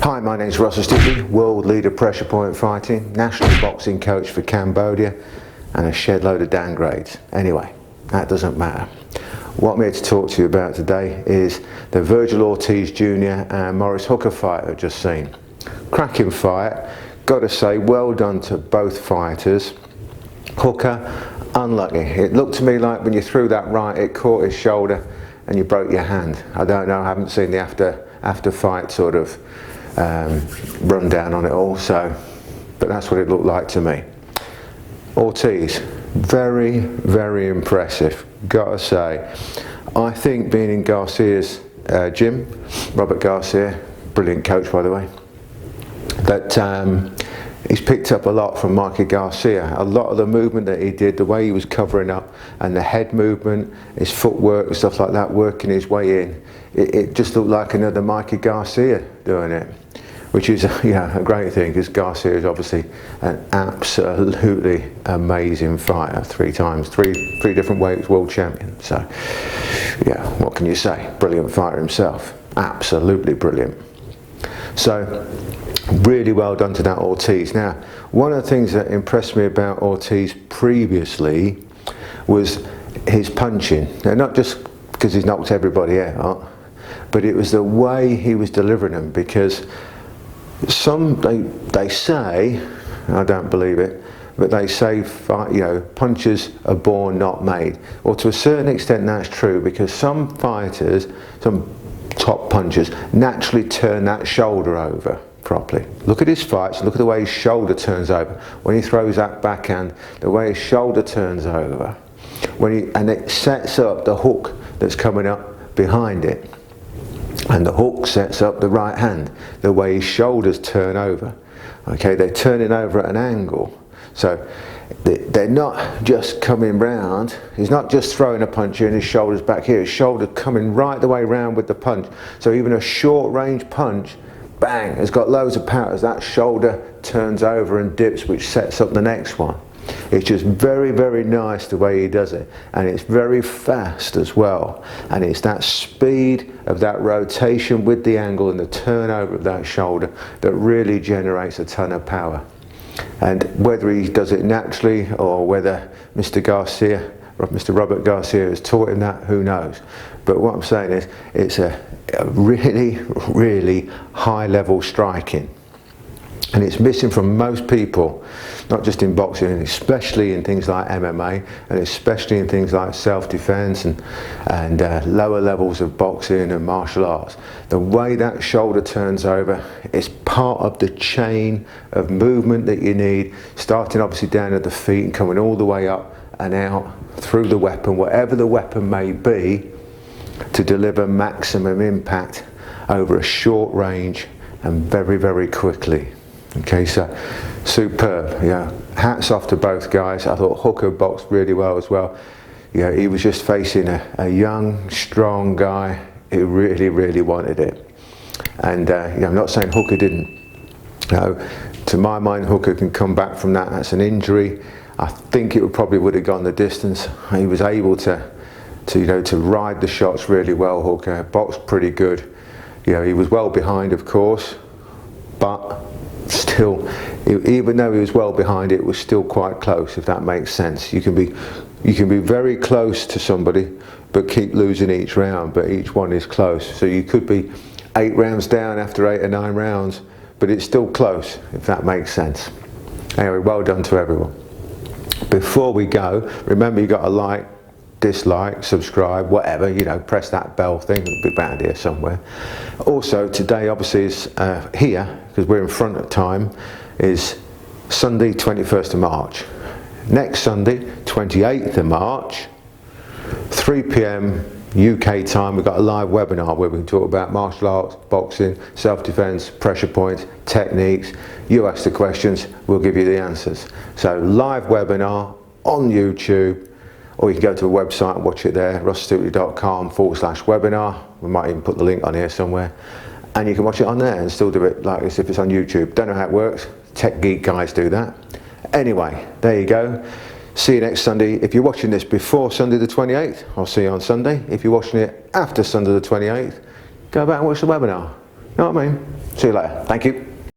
Hi, my name's Vergil, world leader pressure point fighting, national boxing coach for Cambodia, and a shed load of downgrades. Anyway, that doesn't matter. What I'm here to talk to you about today is the Vergil Ortiz Jr. and Maurice Hooker fight I've just seen. Cracking fight, got to say well done to both fighters. Hooker, unlucky. It looked to me like when you threw that right, it caught his shoulder and you broke your hand. I don't know, I haven't seen the after fight sort of rundown on it all, but that's what it looked like to me. Ortiz, very, very impressive, gotta say. I think being in Garcia's gym, Robert Garcia, brilliant coach by the way, that he's picked up a lot from Mikey Garcia. A lot of the movement that he did, the way he was covering up, and the head movement, his footwork and stuff like that, working his way in, it just looked like another Mikey Garcia doing it, which is a great thing, because Garcia is obviously an absolutely amazing fighter. Three different weights world champion. So yeah, what can you say? Brilliant fighter himself, absolutely brilliant. So really well done to that Ortiz. Now, one of the things that impressed me about Ortiz previously was his punching. Now, not just because he's knocked everybody out, but it was the way he was delivering them, because they say, I don't believe it, but they say punchers are born not made. Or to a certain extent that's true, because some fighters, some top punchers, naturally turn that shoulder over properly. Look at his fights, look at the way his shoulder turns over. When he throws that backhand, the way his shoulder turns over. And it sets up the hook that's coming up behind it. And the hook sets up the right hand, the way his shoulders turn over. Okay, they're turning over at an angle. So they're not just coming round. He's not just throwing a punch here and his shoulder's back here. His shoulder coming right the way round with the punch. So even a short range punch, bang, has got loads of power as that shoulder turns over and dips, which sets up the next one. It's just very, very nice the way he does it, and it's very fast as well, and it's that speed of that rotation with the angle and the turnover of that shoulder that really generates a ton of power. And whether he does it naturally or whether Mr. Robert Garcia has taught him that, who knows. But what I'm saying is it's a really, really high level striking. And it's missing from most people, not just in boxing, and especially in things like MMA, and especially in things like self-defense and lower levels of boxing and martial arts. The way that shoulder turns over is part of the chain of movement that you need, starting obviously down at the feet and coming all the way up and out through the weapon, whatever the weapon may be, to deliver maximum impact over a short range and very, very quickly. Okay, so superb. Yeah, hats off to both guys. I thought Hooker boxed really well as well. Yeah, he was just facing a young, strong guy who really, really wanted it. And I'm not saying Hooker didn't. To my mind, Hooker can come back from that. That's an injury. I think it probably would have gone the distance. He was able to ride the shots really well. Hooker boxed pretty good. He was well behind, of course, but still, even though he was well behind, it was still quite close, if that makes sense. You can be very close to somebody but keep losing each round, but each one is close. So you could be 8 rounds down after 8 or 9 rounds, but it's still close, if that makes sense. Anyway, well done to everyone. Before we go, remember you got to like, dislike, subscribe, whatever, press that bell thing. It'll be around here somewhere. Also today obviously is here, because we're in front of time, is Sunday 21st of March. Next Sunday 28th of March, 3 p.m. UK time, we've got a live webinar where we can talk about martial arts, boxing, self-defense, pressure points, techniques. You ask the questions, we'll give you the answers. So live webinar on YouTube, or you can go to a website and watch it there, vergil.com/webinar. We might even put the link on here somewhere. And you can watch it on there and still do it like this if it's on YouTube. Don't know how it works. Tech geek guys do that. Anyway, there you go. See you next Sunday. If you're watching this before Sunday the 28th, I'll see you on Sunday. If you're watching it after Sunday the 28th, go back and watch the webinar. know what I mean? See you later. Thank you.